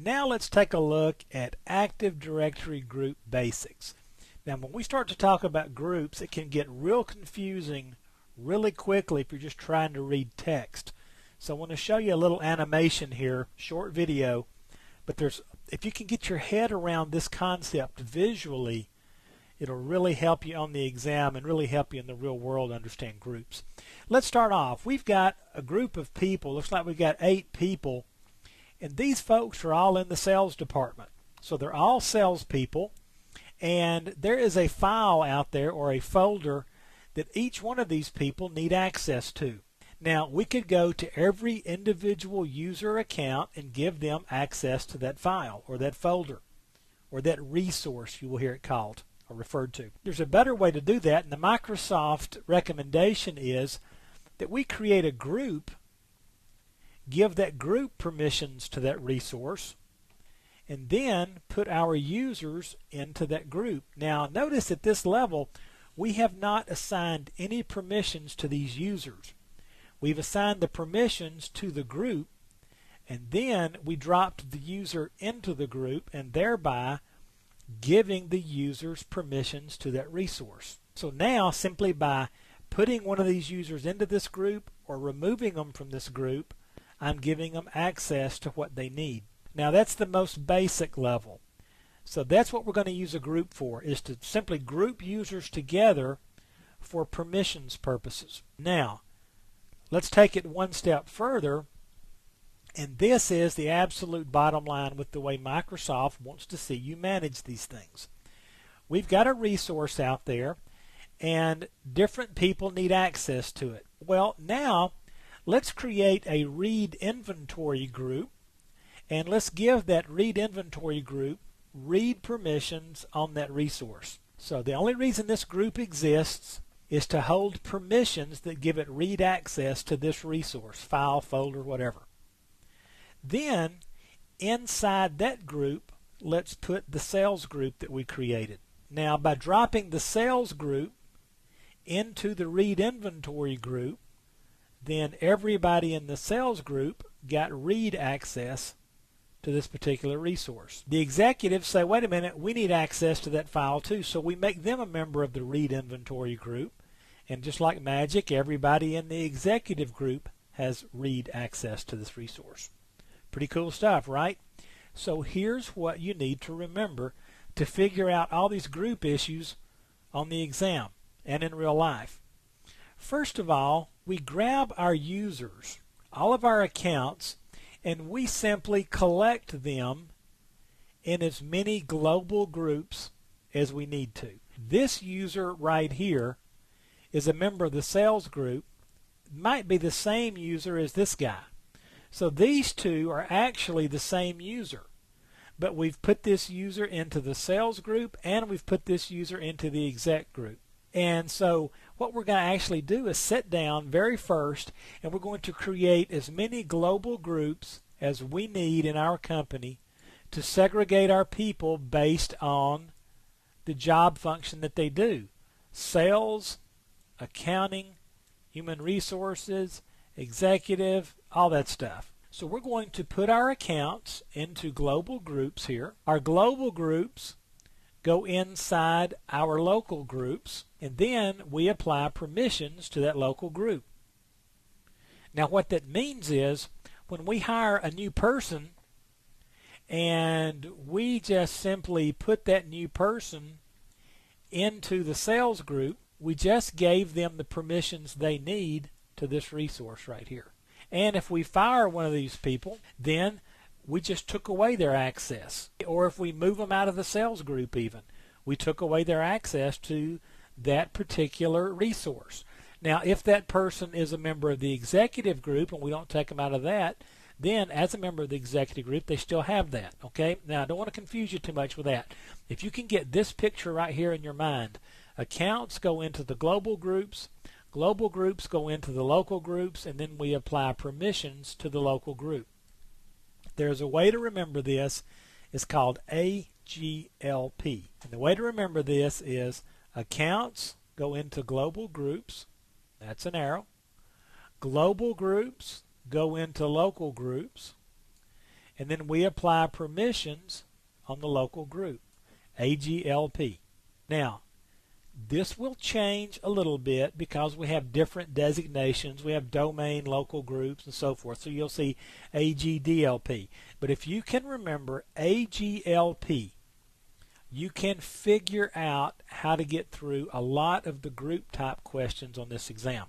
now let's take a look at Active Directory group basics. Now when we start to talk about groups, it can get real confusing really quickly if you're just trying to read text. So I want to show you a little animation here, short video, but if you can get your head around this concept visually, it'll really help you on the exam and really help you in the real world understand groups. Let's start off. We've got a group of people, looks like we've got 8 people, and these folks are all in the sales department. So they're all salespeople, and there is a file out there or a folder that each one of these people need access to. Now we could go to every individual user account and give them access to that file or that folder or that resource, you will hear it called or referred to. There's a better way to do that, and the Microsoft recommendation is that we create a group, give that group permissions to that resource, and then put our users into that group. Now notice at this level we have not assigned any permissions to these users. We've assigned the permissions to the group, and then we dropped the user into the group and thereby giving the users permissions to that resource. So now simply by putting one of these users into this group or removing them from this group, I'm giving them access to what they need. Now that's the most basic level. So that's what we're going to use a group for, is to simply group users together for permissions purposes. Now let's take it one step further, and this is the absolute bottom line with the way Microsoft wants to see you manage these things. We've got a resource out there and different people need access to it. Well, now let's create a read inventory group, and let's give that read inventory group read permissions on that resource. So the only reason this group exists is to hold permissions that give it read access to this resource, file, folder, whatever. Then inside that group, let's put the sales group that we created. Now by dropping the sales group into the read inventory group, then everybody in the sales group got read access to this particular resource. The executives say, wait a minute, we need access to that file too, so we make them a member of the read inventory group, and just like magic, everybody in the executive group has read access to this resource. Pretty cool stuff, right? So here's what you need to remember to figure out all these group issues on the exam and in real life. First of all, we grab our users, all of our accounts, and we simply collect them in as many global groups as we need to. This user right here is a member of the sales group, might be the same user as this guy. So these two are actually the same user, but we've put this user into the sales group and we've put this user into the exec group. And so what we're going to actually do is sit down very first, and we're going to create as many global groups as we need in our company to segregate our people based on the job function that they do. Sales, accounting, human resources, executive, all that stuff. So we're going to put our accounts into global groups here. Our global groups go inside our local groups, and then we apply permissions to that local group. Now what that means is when we hire a new person and we just simply put that new person into the sales group, we just gave them the permissions they need to this resource right here. And if we fire one of these people, then we just took away their access. Or if we move them out of the sales group even, we took away their access to that particular resource. Now if that person is a member of the executive group and we don't take them out of that, then as a member of the executive group they still have that. Okay? Now I don't want to confuse you too much with that. If you can get this picture right here in your mind, accounts go into the global groups go into the local groups, and then we apply permissions to the local group. There's a way to remember this. It's called AGLP. And the way to remember this is accounts go into global groups. That's an arrow. Global groups go into local groups. and then we apply permissions on the local group, AGLP. Now, this will change a little bit because we have different designations. We have domain, local groups, and so forth. So you'll see AGDLP. But if you can remember AGLP, you can figure out how to get through a lot of the group type questions on this exam.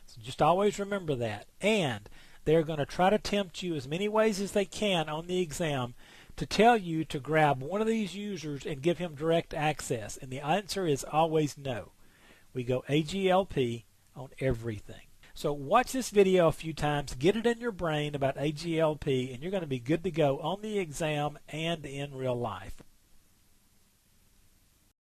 So just always remember that. And they're going to try to tempt you as many ways as they can on the exam to tell you to grab one of these users and give him direct access. And the answer is always no. We go AGLP on everything. So watch this video a few times, get it in your brain about AGLP, and you're going to be good to go on the exam and in real life.